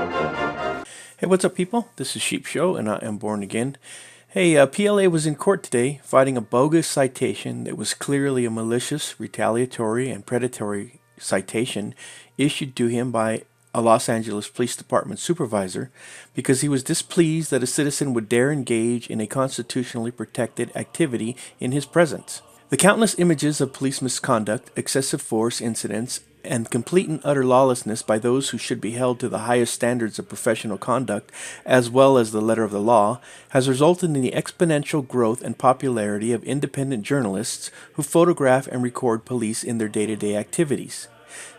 Hey, what's up, people? This is Sheep Show, and I am born again. Hey, PLA was in court today fighting a bogus citation that was clearly a malicious, retaliatory, and predatory citation issued to him by a Los Angeles Police Department supervisor because he was displeased that a citizen would dare engage in a constitutionally protected activity in his presence. The countless images of police misconduct, excessive force incidents, and complete and utter lawlessness by those who should be held to the highest standards of professional conduct, as well as the letter of the law, has resulted in the exponential growth and popularity of independent journalists who photograph and record police in their day-to-day activities.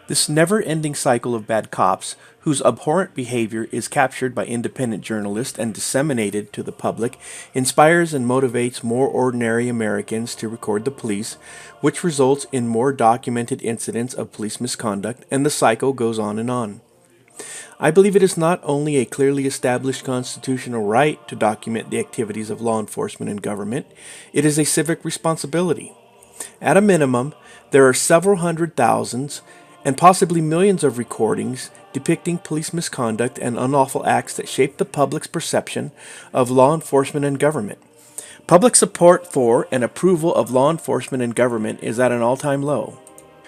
This never-ending cycle of bad cops, whose abhorrent behavior is captured by independent journalists and disseminated to the public, inspires and motivates more ordinary Americans to record the police, which results in more documented incidents of police misconduct, and the cycle goes on and on. I believe it is not only a clearly established constitutional right to document the activities of law enforcement and government, it is a civic responsibility. At a minimum, there are several hundred thousands and possibly millions of recordings depicting police misconduct and unlawful acts that shape the public's perception of law enforcement and government. Public support for and approval of law enforcement and government is at an all-time low.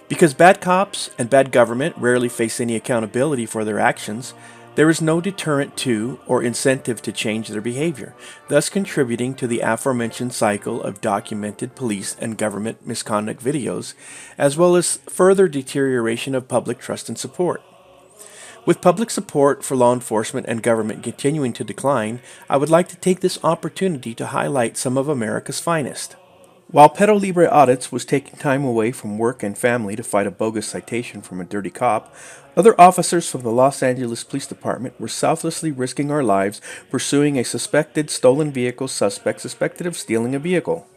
Because bad cops and bad government rarely face any accountability for their actions, there is no deterrent to or incentive to change their behavior, thus contributing to the aforementioned cycle of documented police and government misconduct videos, as well as further deterioration of public trust and support. With public support for law enforcement and government continuing to decline, I would like to take this opportunity to highlight some of America's finest. While Pedo Libre Audits was taking time away from work and family to fight a bogus citation from a dirty cop, other officers from the Los Angeles Police Department were selflessly risking our lives pursuing a suspected stolen vehicle suspect suspected of stealing a vehicle.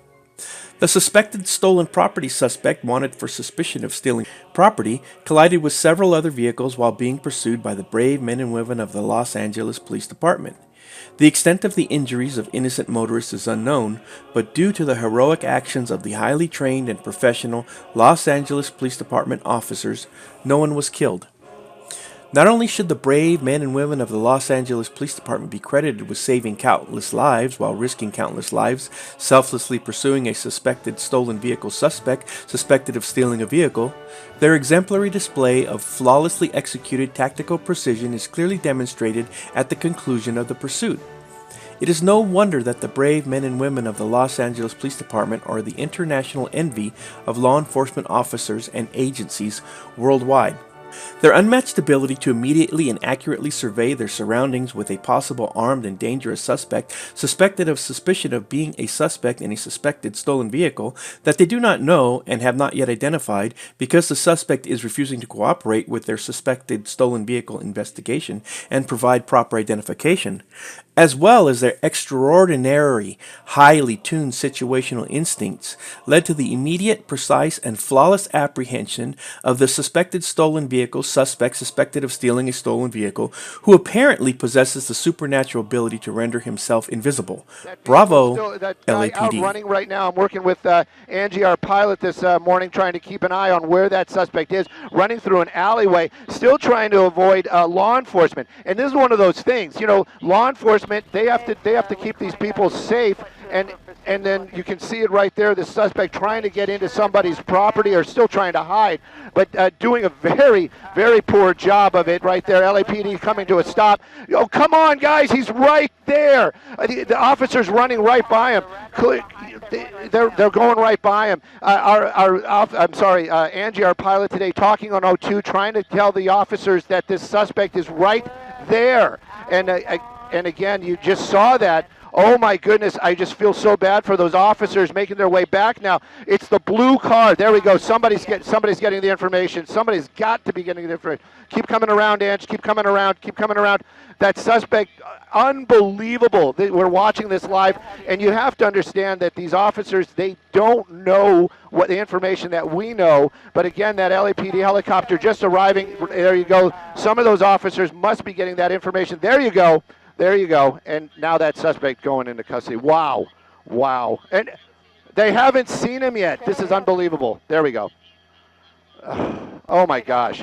The suspected stolen property suspect, wanted for suspicion of stealing property, collided with several other vehicles while being pursued by the brave men and women of the Los Angeles Police Department. The extent of the injuries of innocent motorists is unknown, but due to the heroic actions of the highly trained and professional Los Angeles Police Department officers, no one was killed. Not only should the brave men and women of the Los Angeles Police Department be credited with saving countless lives while risking countless lives, selflessly pursuing a suspected stolen vehicle suspect suspected of stealing a vehicle, their exemplary display of flawlessly executed tactical precision is clearly demonstrated at the conclusion of the pursuit. It is no wonder that the brave men and women of the Los Angeles Police Department are the international envy of law enforcement officers and agencies worldwide. Their unmatched ability to immediately and accurately survey their surroundings with a possible armed and dangerous suspect suspected of suspicion of being a suspect in a suspected stolen vehicle that they do not know and have not yet identified because the suspect is refusing to cooperate with their suspected stolen vehicle investigation and provide proper identification, as well as their extraordinary, highly tuned situational instincts, led to the immediate, precise, and flawless apprehension of the suspected stolen vehicle suspect suspected of stealing a stolen vehicle, who apparently possesses the supernatural ability to render himself invisible. Bravo, that guy out LAPD. running right now. I'm working with Angie, our pilot, this morning, trying to keep an eye on where that suspect is, running through an alleyway, still trying to avoid law enforcement. And this is one of those things, you know, law enforcement, they have to keep these people safe, and then you can see it right there, the suspect trying to get into somebody's property or still trying to hide, but doing a very, very poor job of it right there. LAPD coming to a stop. Oh, come on, guys, he's right there. The officer's running right by him. They're going right by him. Angie, our pilot today, talking on O2, trying to tell the officers that this suspect is right there. And again, you just saw that. Oh my goodness, I just feel so bad for those officers making their way back now. It's the blue car. There we go. Somebody's getting the information. Somebody's got to be getting the information. Keep coming around, Ange. Keep coming around. Keep coming around. That suspect, unbelievable. We're watching this live, and you have to understand that these officers, they don't know what the information that we know. But again, that LAPD helicopter just arriving. There you go. Some of those officers must be getting that information. There you go. There you go. And now that suspect going into custody. Wow. Wow. And they haven't seen him yet. This is unbelievable. There we go. Oh, my gosh.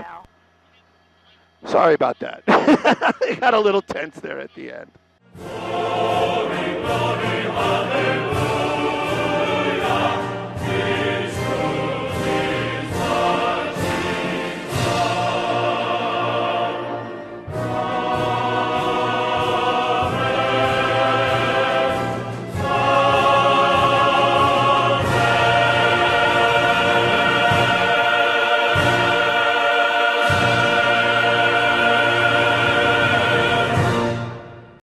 Sorry about that. It got a little tense there at the end. Glory, glory.